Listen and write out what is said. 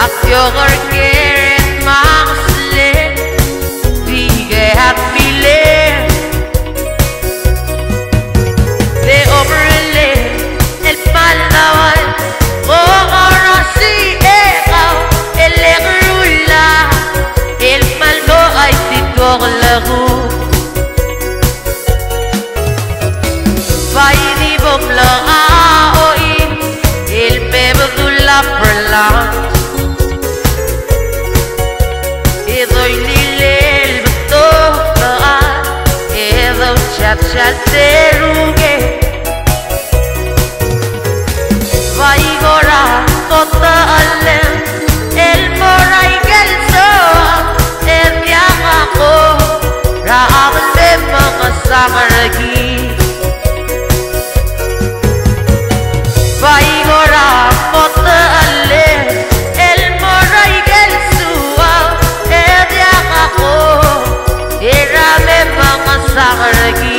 악역을 깨는 망슬래 비게 합빌래 내 오브렐레 el palawan ahora sí el legrula el maldo ay titor lagu vai di bom la aoi el bebdula perla e doy lile el beto e do chat chat teruge vai gora tota alem el moray gelso el yako raable mga samaragi vai gora tota alem el moray gelso el yako raable mga samaragi